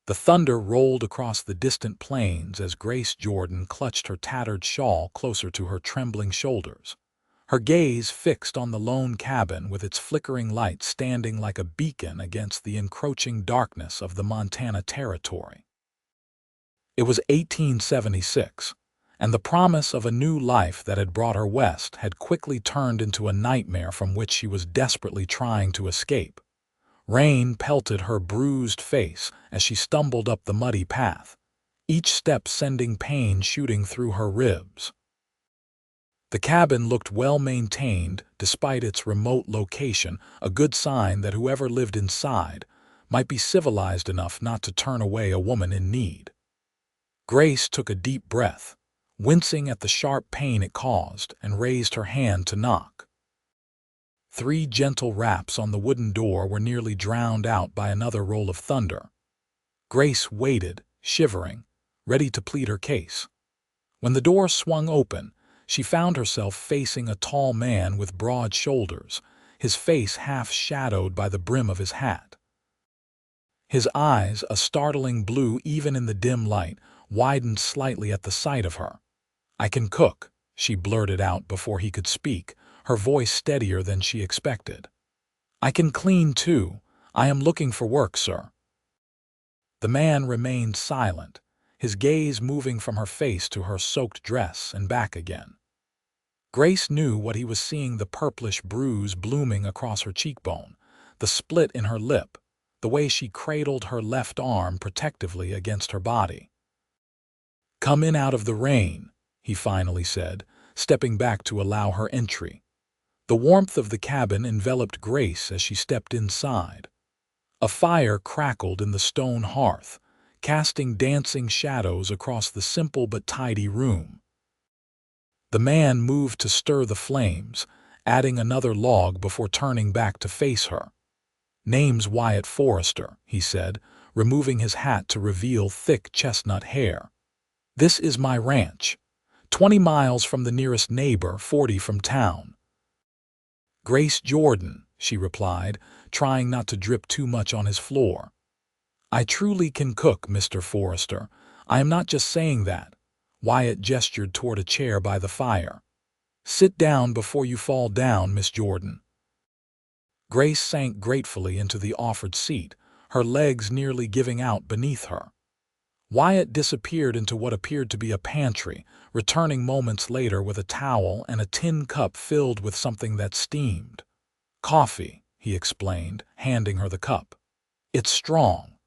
The thunder rolled across the distant plains as Grace Jordan clutched her tattered shawl closer to her trembling shoulders, her gaze fixed on the lone cabin with its flickering light standing like a beacon against the encroaching darkness of the Montana Territory. It was 1876, and the promise of a new life that had brought her west had quickly turned into a nightmare from which she was desperately trying to escape. Rain pelted her bruised face as she stumbled up the muddy path, each step sending pain shooting through her ribs. The cabin looked well-maintained despite its remote location, a good sign that whoever lived inside might be civilized enough not to turn away a woman in need. Grace took a deep breath, wincing at the sharp pain it caused, and raised her hand to knock. 3 gentle raps on the wooden door were nearly drowned out by another roll of thunder. Grace waited, shivering, ready to plead her case. When the door swung open, she found herself facing a tall man with broad shoulders, his face half shadowed by the brim of his hat. His eyes, a startling blue even in the dim light, widened slightly at the sight of her. "I can cook," she blurted out before he could speak, her voice steadier than she expected. "I can clean, too. I am looking for work, sir." The man remained silent, his gaze moving from her face to her soaked dress and back again. Grace knew what he was seeing, the purplish bruise blooming across her cheekbone, the split in her lip, the way she cradled her left arm protectively against her body. "Come in out of the rain," he finally said, stepping back to allow her entry. The warmth of the cabin enveloped Grace as she stepped inside. A fire crackled in the stone hearth, casting dancing shadows across the simple but tidy room. The man moved to stir the flames, adding another log before turning back to face her. "Name's Wyatt Forrester," he said, removing his hat to reveal thick chestnut hair. "This is my ranch, 20 miles from the nearest neighbor, 40 from town." "Grace Jordan," she replied, trying not to drip too much on his floor. "I truly can cook, Mr. Forrester. I am not just saying that." Wyatt gestured toward a chair by the fire. "Sit down before you fall down, Miss Jordan." Grace sank gratefully into the offered seat, her legs nearly giving out beneath her. Wyatt disappeared into what appeared to be a pantry, returning moments later with a towel and a tin cup filled with something that steamed. "Coffee," he explained, handing her the cup. "It's strong."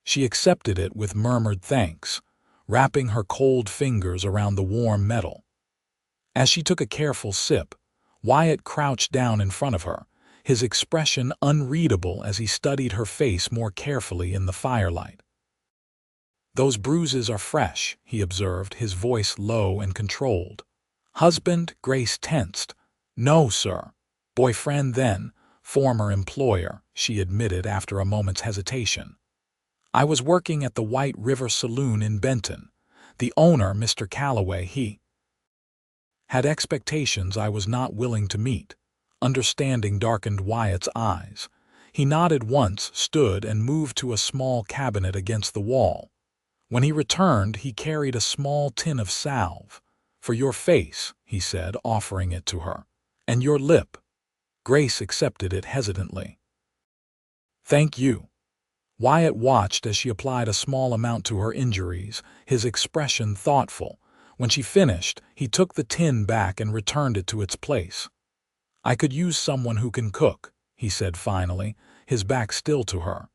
She accepted it with murmured thanks, wrapping her cold fingers around the warm metal. As she took a careful sip, Wyatt crouched down in front of her, his expression unreadable as he studied her face more carefully in the firelight. "Those bruises are fresh," he observed, his voice low and controlled. "Husband?" Grace tensed. "No, sir. Boyfriend then, former employer," she admitted after a moment's hesitation. "I was working at the White River Saloon in Benton. The owner, Mr. Calloway, he had expectations I was not willing to meet." Understanding darkened Wyatt's eyes. He nodded once, stood, and moved to a small cabinet against the wall. When he returned, he carried a small tin of salve. "For your face," he said, offering it to her. "And your lip." Grace accepted it hesitantly. "Thank you." Wyatt watched as she applied a small amount to her injuries, his expression thoughtful. When she finished, he took the tin back and returned it to its place. "I could use someone who can cook," he said finally, his back still to her.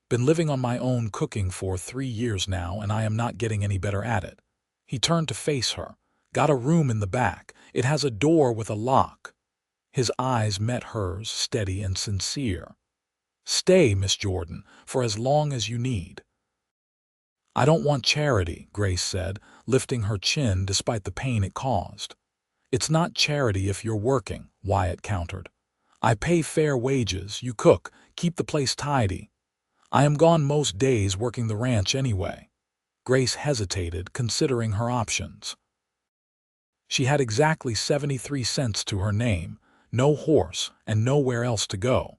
"Been living on my own cooking for 3 years now, and I am not getting any better at it." He turned to face her. "Got a room in the back. It has a door with a lock." His eyes met hers, steady and sincere. "Stay, Miss Jordan, for as long as you need." "I don't want charity," Grace said, lifting her chin despite the pain it caused. "It's not charity if you're working," Wyatt countered. "I pay fair wages, you cook, keep the place tidy. I am gone most days working the ranch anyway." Grace hesitated, considering her options. She had exactly 73 cents to her name, no horse, and nowhere else to go.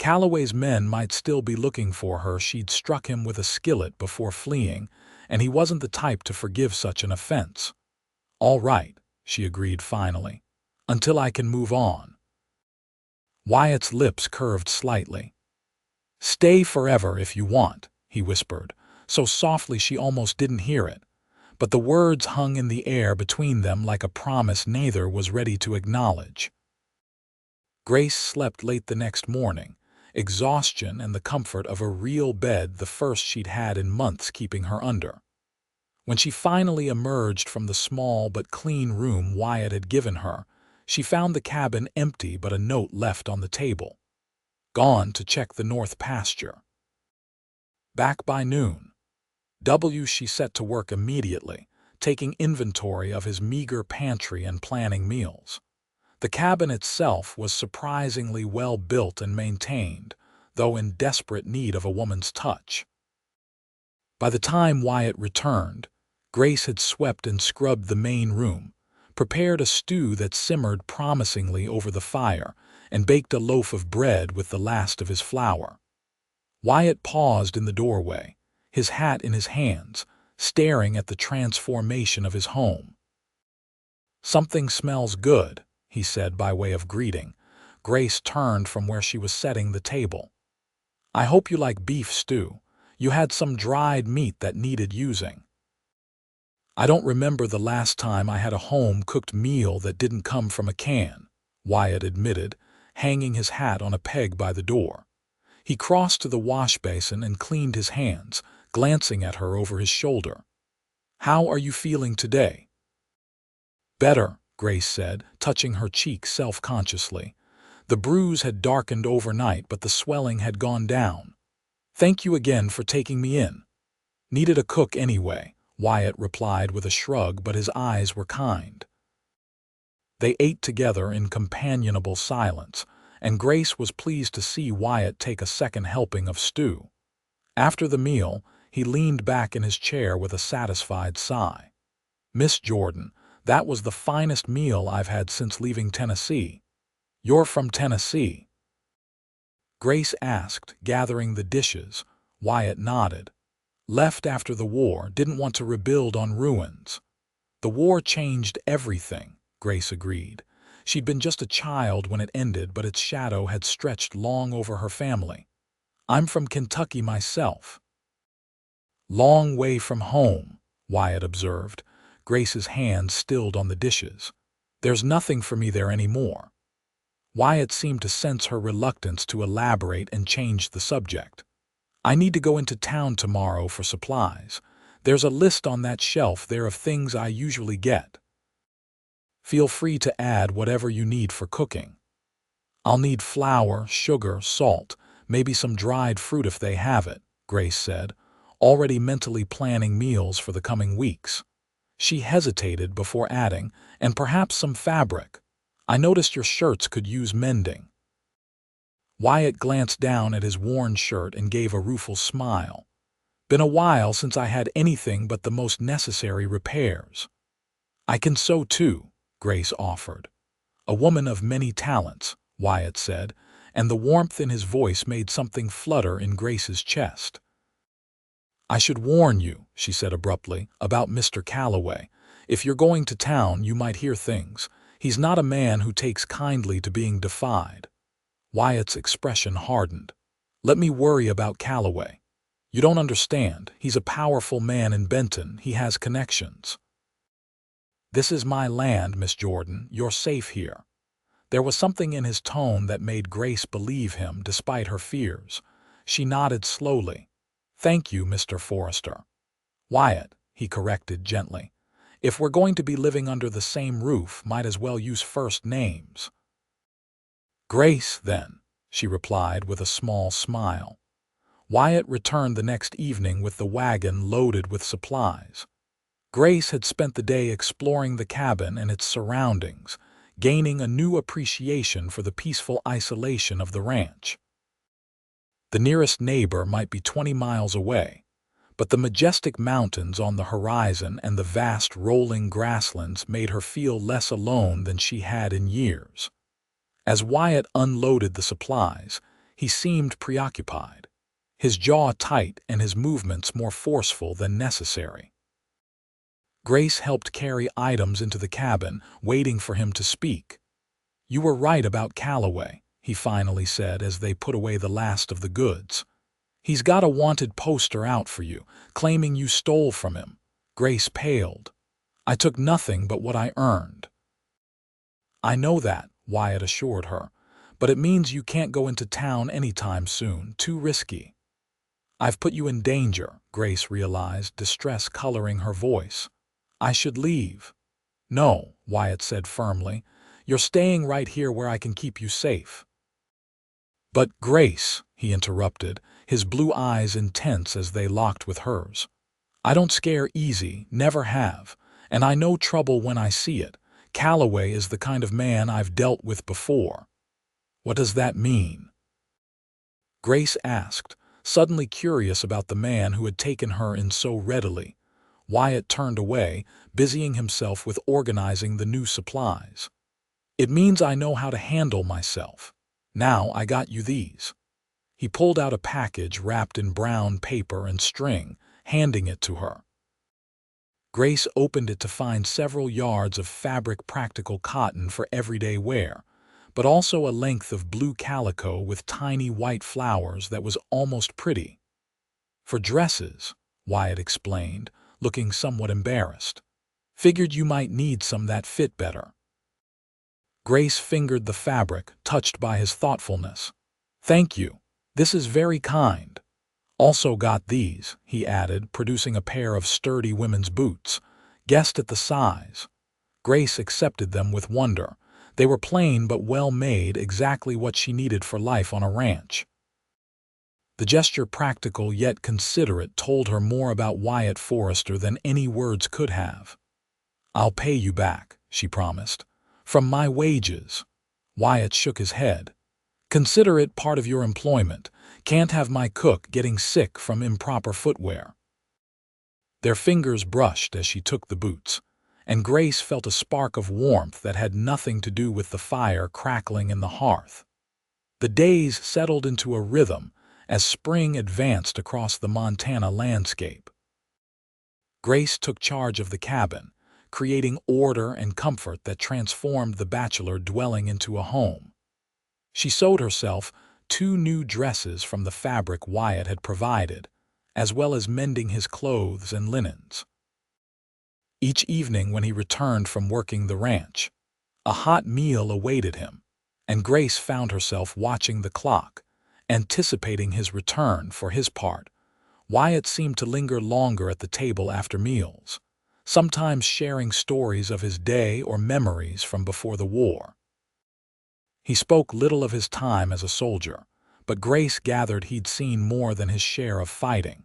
Calloway's men might still be looking for her. She'd struck him with a skillet before fleeing, and he wasn't the type to forgive such an offense. "All right," she agreed finally, "until I can move on." Wyatt's lips curved slightly. "Stay forever if you want," he whispered, so softly she almost didn't hear it, but the words hung in the air between them like a promise neither was ready to acknowledge. Grace slept late the next morning, exhaustion and the comfort of a real bed, the first she'd had in months, keeping her under. When she finally emerged from the small but clean room Wyatt had given her, she found the cabin empty but a note left on the table. "Gone to check the north pasture. Back by noon." She set to work immediately, taking inventory of his meager pantry and planning meals. The cabin itself was surprisingly well built and maintained, though in desperate need of a woman's touch. By the time Wyatt returned, Grace had swept and scrubbed the main room, prepared a stew that simmered promisingly over the fire, and baked a loaf of bread with the last of his flour. Wyatt paused in the doorway, his hat in his hands, staring at the transformation of his home. "Something smells good," he said by way of greeting. Grace turned from where she was setting the table. "I hope you like beef stew. You had some dried meat that needed using." "I don't remember the last time I had a home-cooked meal that didn't come from a can," Wyatt admitted, hanging his hat on a peg by the door. He crossed to the wash basin and cleaned his hands, glancing at her over his shoulder. "How are you feeling today?" "Better," Grace said, touching her cheek self-consciously. The bruise had darkened overnight, but the swelling had gone down. "Thank you again for taking me in." "Needed a cook anyway," Wyatt replied with a shrug, but his eyes were kind. They ate together in companionable silence, and Grace was pleased to see Wyatt take a second helping of stew. After the meal, he leaned back in his chair with a satisfied sigh. "Miss Jordan, that was the finest meal I've had since leaving Tennessee." "You're from Tennessee?" Grace asked, gathering the dishes. Wyatt nodded. "Left after the war, didn't want to rebuild on ruins." "The war changed everything," Grace agreed. She'd been just a child when it ended, but its shadow had stretched long over her family. "I'm from Kentucky myself." "Long way from home," Wyatt observed. Grace's hand stilled on the dishes. "There's nothing for me there anymore." Wyatt seemed to sense her reluctance to elaborate and changed the subject. "I need to go into town tomorrow for supplies. There's a list on that shelf there of things I usually get. Feel free to add whatever you need for cooking." "I'll need flour, sugar, salt, maybe some dried fruit if they have it," Grace said, already mentally planning meals for the coming weeks. She hesitated before adding, "and perhaps some fabric. I noticed your shirts could use mending." Wyatt glanced down at his worn shirt and gave a rueful smile. "Been a while since I had anything but the most necessary repairs." "I can sew too," Grace offered. "A woman of many talents," Wyatt said, and the warmth in his voice made something flutter in Grace's chest. "I should warn you," she said abruptly, "about Mr. Calloway. If you're going to town, you might hear things. He's not a man who takes kindly to being defied." Wyatt's expression hardened. "Let me worry about Calloway. You don't understand. He's a powerful man in Benton. He has connections." "This is my land, Miss Jordan. You're safe here." There was something in his tone that made Grace believe him despite her fears. She nodded slowly. "Thank you, Mr. Forrester." "Wyatt," he corrected gently. "If we're going to be living under the same roof, might as well use first names." "Grace, then," she replied with a small smile. Wyatt returned the next evening with the wagon loaded with supplies. Grace had spent the day exploring the cabin and its surroundings, gaining a new appreciation for the peaceful isolation of the ranch. The nearest neighbor might be 20 miles away, but the majestic mountains on the horizon and the vast rolling grasslands made her feel less alone than she had in years. As Wyatt unloaded the supplies, He seemed preoccupied, his jaw tight and his movements more forceful than necessary. Grace helped carry items into the cabin, waiting for him to speak. "You were right about Calloway," he finally said as they put away the last of the goods. "He's got a wanted poster out for you, claiming you stole from him." Grace paled. "I took nothing but what I earned." "I know that," Wyatt assured her, "but it means you can't go into town anytime soon. Too risky." "I've put you in danger," Grace realized, distress coloring her voice. "I should leave." "No," Wyatt said firmly. "You're staying right here where I can keep you safe." "But Grace," he interrupted, his blue eyes intense as they locked with hers. "I don't scare easy, never have, and I know trouble when I see it. Calloway is the kind of man I've dealt with before." "What does that mean?" Grace asked, suddenly curious about the man who had taken her in so readily. Wyatt turned away, busying himself with organizing the new supplies. "It means I know how to handle myself. Now I got you these." He pulled out a package wrapped in brown paper and string, handing it to her. Grace opened it to find several yards of fabric practical cotton for everyday wear, but also a length of blue calico with tiny white flowers that was almost pretty. "For dresses," Wyatt explained, looking somewhat embarrassed. "Figured you might need some that fit better." Grace fingered the fabric, touched by his thoughtfulness. "Thank you. This is very kind. Also got these," he added, producing a pair of sturdy women's boots. "Guessed at the size." Grace accepted them with wonder. They were plain but well made, exactly what she needed for life on a ranch. The gesture, practical yet considerate, told her more about Wyatt Forrester than any words could have. "I'll pay you back," she promised. "From my wages." Wyatt shook his head. "Consider it part of your employment. Can't have my cook getting sick from improper footwear." Their fingers brushed as she took the boots, and Grace felt a spark of warmth that had nothing to do with the fire crackling in the hearth. The days settled into a rhythm as spring advanced across the Montana landscape. Grace took charge of the cabin, creating order and comfort that transformed the bachelor dwelling into a home. She sewed herself 2 new dresses from the fabric Wyatt had provided, as well as mending his clothes and linens. Each evening when he returned from working the ranch, a hot meal awaited him, and Grace found herself watching the clock, anticipating his return. For his part, Wyatt seemed to linger longer at the table after meals, sometimes sharing stories of his day or memories from before the war. He spoke little of his time as a soldier, but Grace gathered he'd seen more than his share of fighting.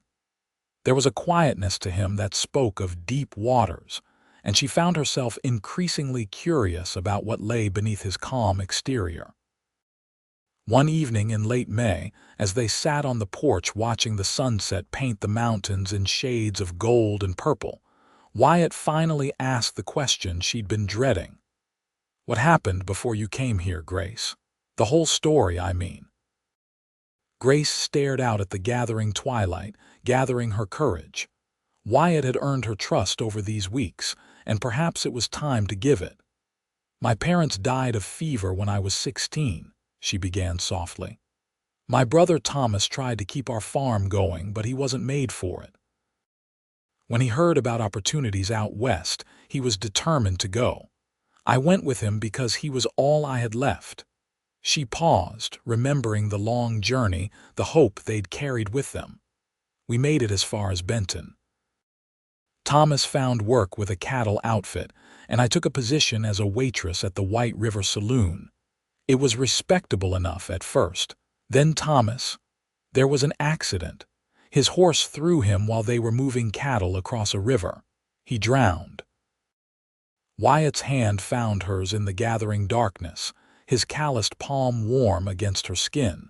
There was a quietness to him that spoke of deep waters, and she found herself increasingly curious about what lay beneath his calm exterior. One evening in late May, as they sat on the porch watching the sunset paint the mountains in shades of gold and purple, Wyatt finally asked the question she'd been dreading. "What happened before you came here, Grace? The whole story, I mean." Grace stared out at the gathering twilight, gathering her courage. Wyatt had earned her trust over these weeks, and perhaps it was time to give it. "My parents died of fever when I was 16, she began softly. "My brother Thomas tried to keep our farm going, but he wasn't made for it. When he heard about opportunities out west, he was determined to go. I went with him because he was all I had left." She paused, remembering the long journey, the hope they'd carried with them. "We made it as far as Benton. Thomas found work with a cattle outfit, and I took a position as a waitress at the White River Saloon. It was respectable enough at first. Then there was an accident. His horse threw him while they were moving cattle across a river. He drowned." Wyatt's hand found hers in the gathering darkness, his calloused palm warm against her skin.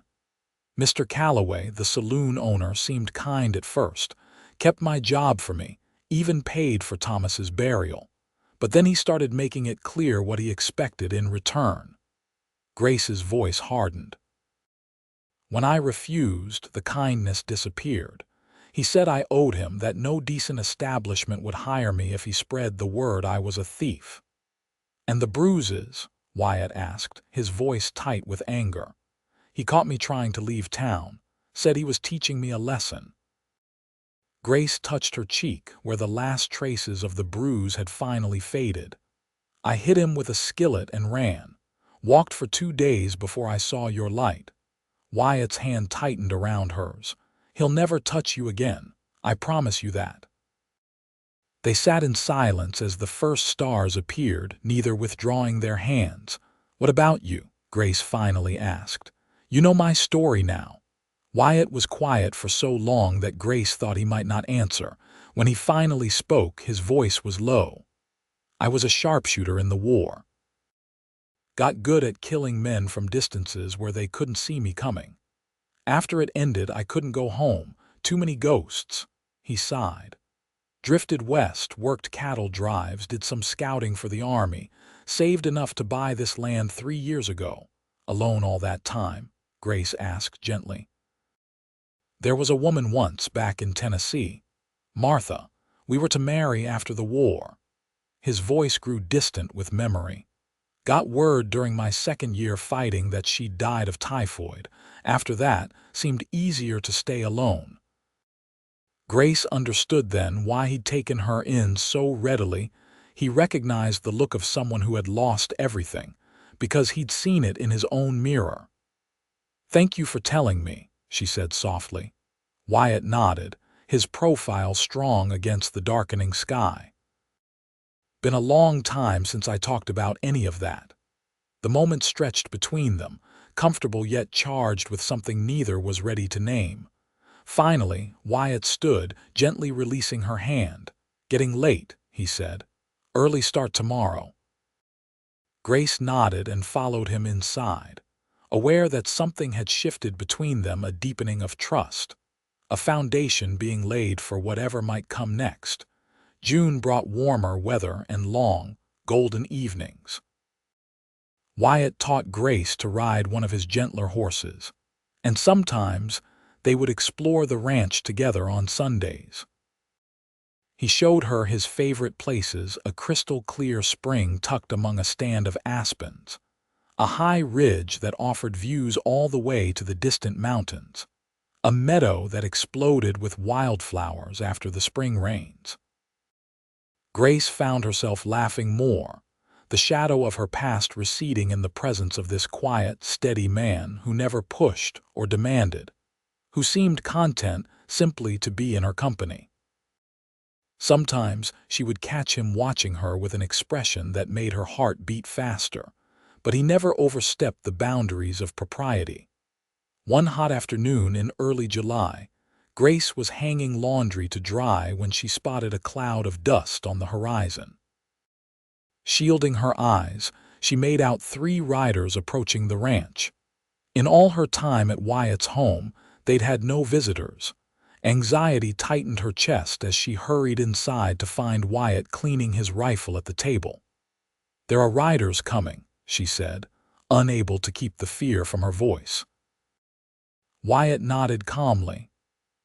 "Mr. Calloway, the saloon owner, seemed kind at first, kept my job for me, even paid for Thomas's burial. But then he started making it clear what he expected in return." Grace's voice hardened. When I refused, the kindness disappeared. He said I owed him, that no decent establishment would hire me if he spread the word I was a thief. And the bruises? Wyatt asked, his voice tight with anger. He caught me trying to leave town, said he was teaching me a lesson. Grace touched her cheek, where the last traces of the bruise had finally faded. I hit him with a skillet and ran. Walked for 2 days before I saw your light. Wyatt's hand tightened around hers. He'll never touch you again. I promise you that. They sat in silence as the first stars appeared, neither withdrawing their hands. What about you? Grace finally asked. You know my story now. Wyatt was quiet for so long that Grace thought he might not answer. When he finally spoke, his voice was low. I was a sharpshooter in the war. Got good at killing men from distances where they couldn't see me coming. After it ended, I couldn't go home. Too many ghosts. He sighed. Drifted west, worked cattle drives, did some scouting for the army, saved enough to buy this land 3 years ago. Alone all that time? Grace asked gently. There was a woman once back in Tennessee. Martha. We were to marry after the war. His voice grew distant with memory. Got word during my 2nd year fighting that she'd died of typhoid. After that, seemed easier to stay alone. Grace understood then why he'd taken her in so readily. He recognized the look of someone who had lost everything, because he'd seen it in his own mirror. Thank you for telling me, she said softly. Wyatt nodded, his profile strong against the darkening sky. Been a long time since I talked about any of that. The moment stretched between them, comfortable yet charged with something neither was ready to name. Finally, Wyatt stood, gently releasing her hand. Getting late, he said. Early start tomorrow. Grace nodded and followed him inside, aware that something had shifted between them, a deepening of trust, a foundation being laid for whatever might come next. June brought warmer weather and long, golden evenings. Wyatt taught Grace to ride one of his gentler horses, and sometimes they would explore the ranch together on Sundays. He showed her his favorite places, a crystal-clear spring tucked among a stand of aspens, a high ridge that offered views all the way to the distant mountains, a meadow that exploded with wildflowers after the spring rains. Grace found herself laughing more, the shadow of her past receding in the presence of this quiet, steady man who never pushed or demanded, who seemed content simply to be in her company. Sometimes she would catch him watching her with an expression that made her heart beat faster, but he never overstepped the boundaries of propriety. One hot afternoon in early July, Grace was hanging laundry to dry when she spotted a cloud of dust on the horizon. Shielding her eyes, she made out 3 riders approaching the ranch. In all her time at Wyatt's home, they'd had no visitors. Anxiety tightened her chest as she hurried inside to find Wyatt cleaning his rifle at the table. There are riders coming, she said, unable to keep the fear from her voice. Wyatt nodded calmly.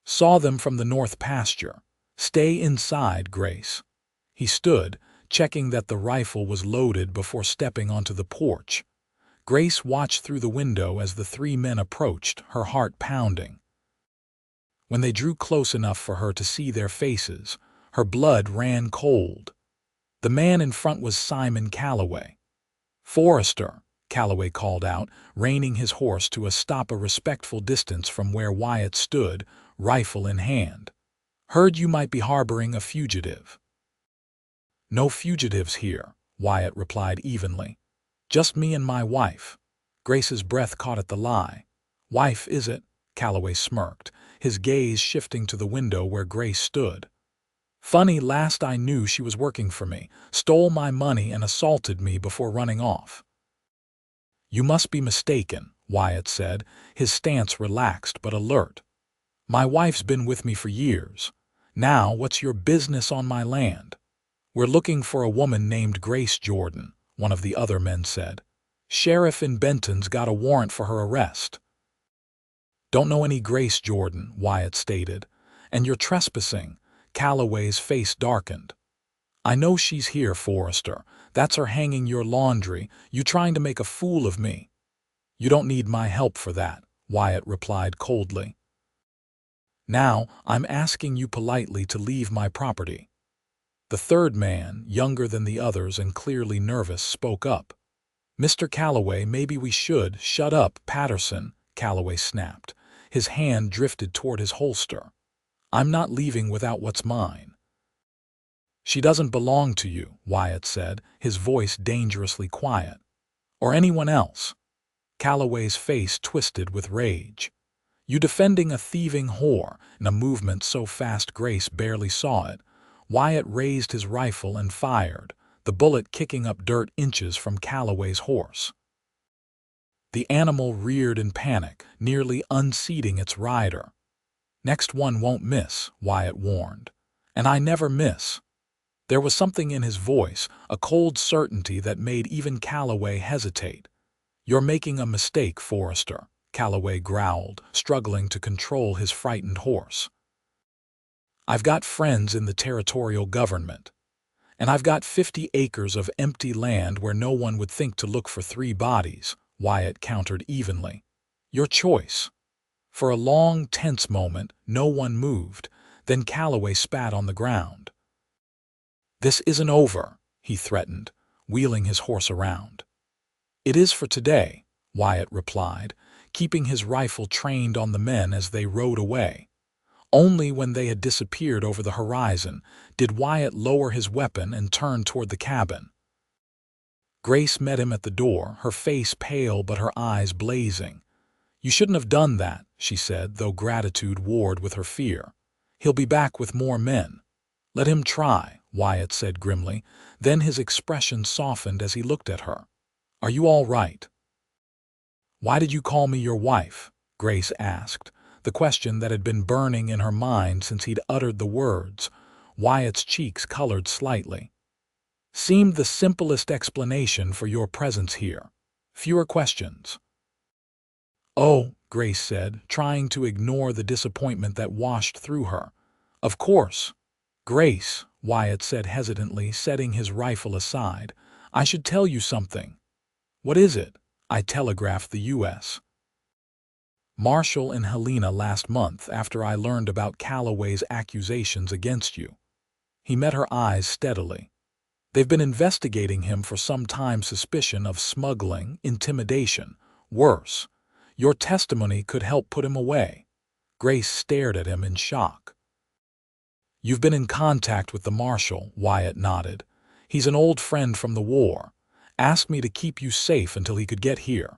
Saw them from the north pasture. Stay inside, Grace. He stood, checking that the rifle was loaded before stepping onto the porch. Grace watched through the window as the 3 men approached, her heart pounding. When they drew close enough for her to see their faces, her blood ran cold. The man in front was Simon Calloway. Forrester, Calloway called out, reining his horse to a respectful distance from where Wyatt stood, rifle in hand. Heard you might be harboring a fugitive. No fugitives here, Wyatt replied evenly. Just me and my wife. Grace's breath caught at the lie. Wife, is it? Calloway smirked, his gaze shifting to the window where Grace stood. Funny, last I knew she was working for me, stole my money and assaulted me before running off. You must be mistaken, Wyatt said, his stance relaxed but alert. My wife's been with me for years. Now, what's your business on my land? We're looking for a woman named Grace Jordan, one of the other men said. Sheriff in Benton's got a warrant for her arrest. Don't know any Grace Jordan, Wyatt stated. And you're trespassing. Calloway's face darkened. I know she's here, Forrester. That's her hanging your laundry. You trying to make a fool of me. You don't need my help for that, Wyatt replied coldly. Now, I'm asking you politely to leave my property. The third man, younger than the others and clearly nervous, spoke up. Mr. Calloway, maybe we should. Shut up, Patterson, Calloway snapped. His hand drifted toward his holster. I'm not leaving without what's mine. She doesn't belong to you, Wyatt said, his voice dangerously quiet. Or anyone else. Calloway's face twisted with rage. You defending a thieving whore, in a movement so fast Grace barely saw it. Wyatt raised his rifle and fired, the bullet kicking up dirt inches from Calloway's horse. The animal reared in panic, nearly unseating its rider. Next one won't miss, Wyatt warned. And I never miss. There was something in his voice, a cold certainty that made even Calloway hesitate. You're making a mistake, Forrester, Calloway growled, struggling to control his frightened horse. I've got friends in the territorial government. And I've got 50 acres of empty land where no one would think to look for 3 bodies, Wyatt countered evenly. Your choice. For a long, tense moment, no one moved. Then Calloway spat on the ground. This isn't over, he threatened, wheeling his horse around. It is for today, Wyatt replied, keeping his rifle trained on the men as they rode away. Only when they had disappeared over the horizon did Wyatt lower his weapon and turn toward the cabin. Grace met him at the door, her face pale but her eyes blazing. You shouldn't have done that, she said, though gratitude warred with her fear. He'll be back with more men. Let him try, Wyatt said grimly. Then his expression softened as he looked at her. Are you all right? Why did you call me your wife? Grace asked, the question that had been burning in her mind since he'd uttered the words. Wyatt's cheeks colored slightly. Seemed the simplest explanation for your presence here. Fewer questions. Oh, Grace said, trying to ignore the disappointment that washed through her. Of course. Grace, Wyatt said hesitantly, setting his rifle aside. I should tell you something. What is it? I telegraphed the U.S. Marshall and Helena last month after I learned about Calloway's accusations against you. He met her eyes steadily. They've been investigating him for some time, suspicion of smuggling, intimidation. Worse, your testimony could help put him away. Grace stared at him in shock. You've been in contact with the Marshal, Wyatt nodded. He's an old friend from the war. Asked me to keep you safe until he could get here.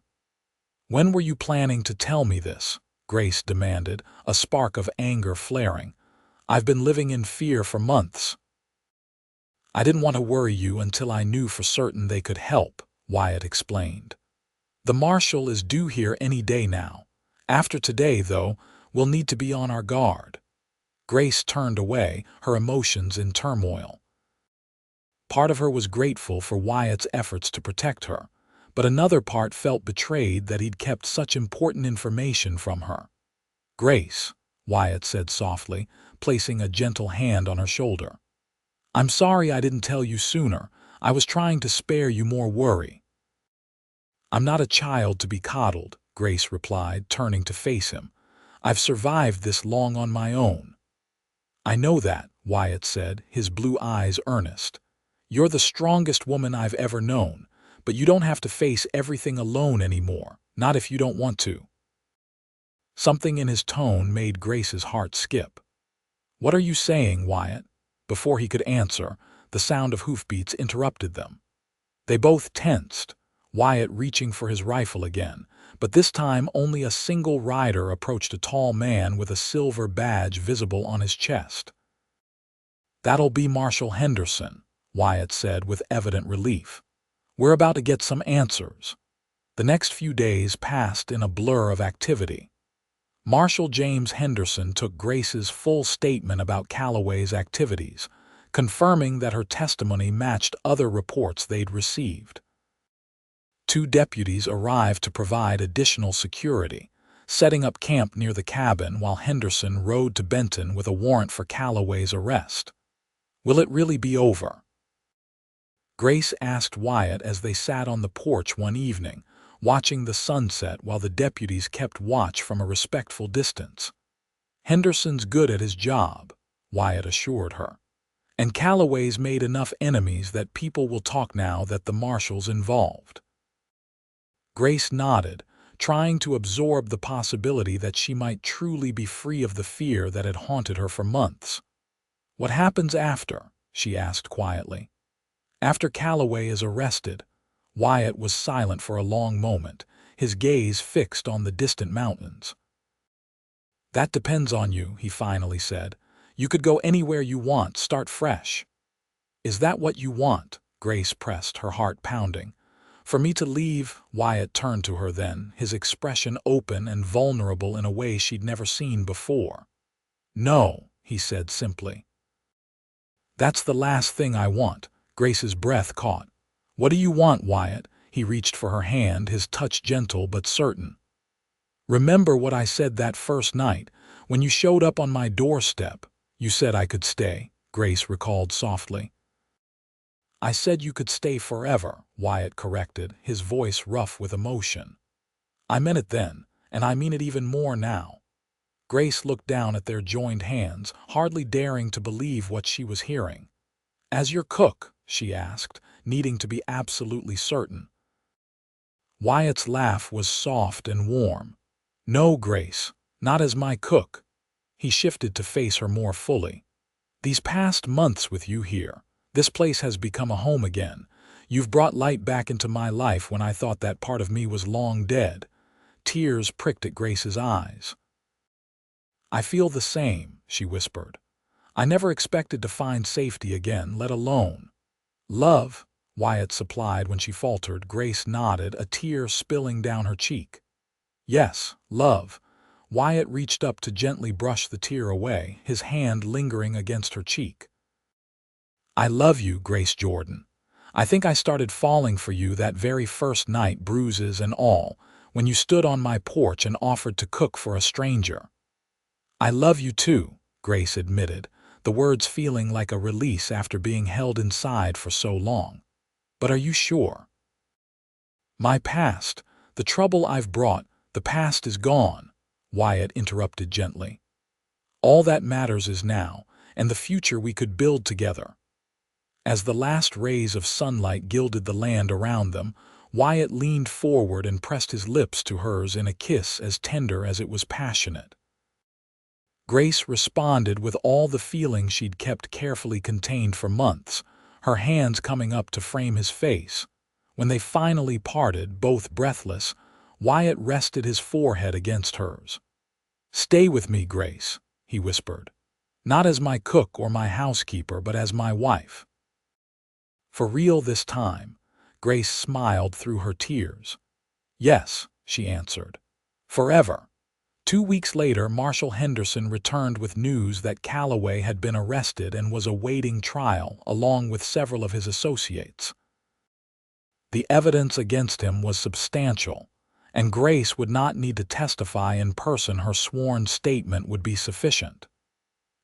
When were you planning to tell me this? Grace demanded, a spark of anger flaring. I've been living in fear for months. I didn't want to worry you until I knew for certain they could help, Wyatt explained. The Marshal is due here any day now. After today, though, we'll need to be on our guard. Grace turned away, her emotions in turmoil. Part of her was grateful for Wyatt's efforts to protect her, but another part felt betrayed that he'd kept such important information from her. Grace, Wyatt said softly, placing a gentle hand on her shoulder. I'm sorry I didn't tell you sooner. I was trying to spare you more worry. I'm not a child to be coddled, Grace replied, turning to face him. I've survived this long on my own. I know that, Wyatt said, his blue eyes earnest. You're the strongest woman I've ever known, but you don't have to face everything alone anymore, not if you don't want to. Something in his tone made Grace's heart skip. What are you saying, Wyatt? Before he could answer, the sound of hoofbeats interrupted them. They both tensed, Wyatt reaching for his rifle again, but this time only a single rider approached, a tall man with a silver badge visible on his chest. That'll be Marshal Henderson, Wyatt said with evident relief. We're about to get some answers. The next few days passed in a blur of activity. Marshal James Henderson took Grace's full statement about Calloway's activities, confirming that her testimony matched other reports they'd received. 2 deputies arrived to provide additional security, setting up camp near the cabin while Henderson rode to Benton with a warrant for Calloway's arrest. "Will it really be over?" Grace asked Wyatt as they sat on the porch one evening, watching the sunset while the deputies kept watch from a respectful distance. "Henderson's good at his job," Wyatt assured her. "And Calloway's made enough enemies that people will talk now that the marshal's involved." Grace nodded, trying to absorb the possibility that she might truly be free of the fear that had haunted her for months. "What happens after?" she asked quietly. "After Calloway is arrested." Wyatt was silent for a long moment, his gaze fixed on the distant mountains. "That depends on you," he finally said. "You could go anywhere you want, start fresh." "Is that what you want?" Grace pressed, her heart pounding. "For me to leave?" Wyatt turned to her then, his expression open and vulnerable in a way she'd never seen before. "No," he said simply. "That's the last thing I want." Grace's breath caught. "What do you want, Wyatt?" He reached for her hand, his touch gentle but certain. "Remember what I said that first night, when you showed up on my doorstep? You said I could stay," Grace recalled softly. "I said you could stay forever," Wyatt corrected, his voice rough with emotion. "I meant it then, and I mean it even more now." Grace looked down at their joined hands, hardly daring to believe what she was hearing. "As your cook?" she asked, needing to be absolutely certain. Wyatt's laugh was soft and warm. "No, Grace, not as my cook." He shifted to face her more fully. "These past months with you here, this place has become a home again. You've brought light back into my life when I thought that part of me was long dead." Tears pricked at Grace's eyes. "I feel the same," she whispered. "I never expected to find safety again, let alone love," Wyatt supplied when she faltered. Grace nodded, a tear spilling down her cheek. "Yes, love." Wyatt reached up to gently brush the tear away, his hand lingering against her cheek. "I love you, Grace Jordan. I think I started falling for you that very first night, bruises and all, when you stood on my porch and offered to cook for a stranger." "I love you too," Grace admitted, the words feeling like a release after being held inside for so long. "But are you sure?" "My past, the trouble I've brought, the past is gone," Wyatt interrupted gently. "All that matters is now, and the future we could build together." As the last rays of sunlight gilded the land around them, Wyatt leaned forward and pressed his lips to hers in a kiss as tender as it was passionate. Grace responded with all the feeling she'd kept carefully contained for months, her hands coming up to frame his face. When they finally parted, both breathless, Wyatt rested his forehead against hers. "Stay with me, Grace," he whispered. "Not as my cook or my housekeeper, but as my wife." "For real this time?" Grace smiled through her tears. "Yes," she answered. "Forever." 2 weeks later, Marshal Henderson returned with news that Calloway had been arrested and was awaiting trial, along with several of his associates. The evidence against him was substantial, and Grace would not need to testify in person. Her sworn statement would be sufficient.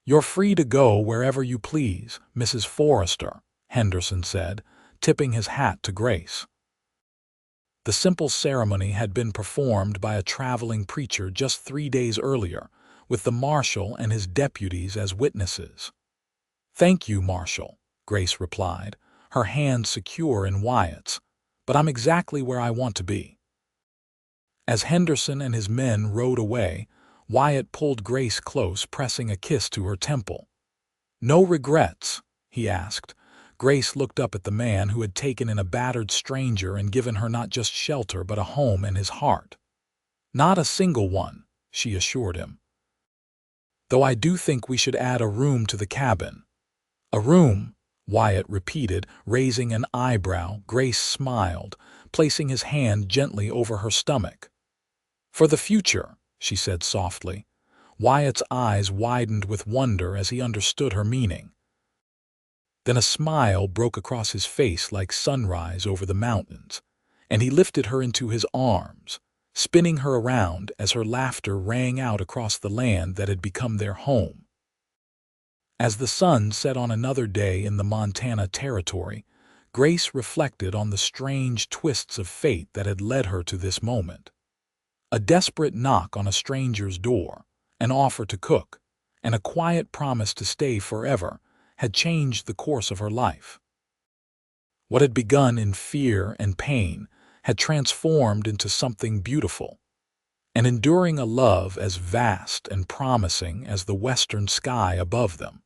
"You're free to go wherever you please, Mrs. Forrester," Henderson said, tipping his hat to Grace. The simple ceremony had been performed by a traveling preacher just 3 days earlier, with the marshal and his deputies as witnesses. "Thank you, Marshal," Grace replied, her hand secure in Wyatt's, "but I'm exactly where I want to be." As Henderson and his men rode away, Wyatt pulled Grace close, pressing a kiss to her temple. "No regrets?" he asked. Grace looked up at the man who had taken in a battered stranger and given her not just shelter but a home in his heart. "Not a single one," she assured him. "Though I do think we should add a room to the cabin." "A room?" Wyatt repeated, raising an eyebrow. Grace smiled, placing his hand gently over her stomach. "For the future," she said softly. Wyatt's eyes widened with wonder as he understood her meaning. Then a smile broke across his face like sunrise over the mountains, and he lifted her into his arms, spinning her around as her laughter rang out across the land that had become their home. As the sun set on another day in the Montana Territory, Grace reflected on the strange twists of fate that had led her to this moment. A desperate knock on a stranger's door, an offer to cook, and a quiet promise to stay forever had changed the course of her life. What had begun in fear and pain had transformed into something beautiful, and enduring a love as vast and promising as the western sky above them.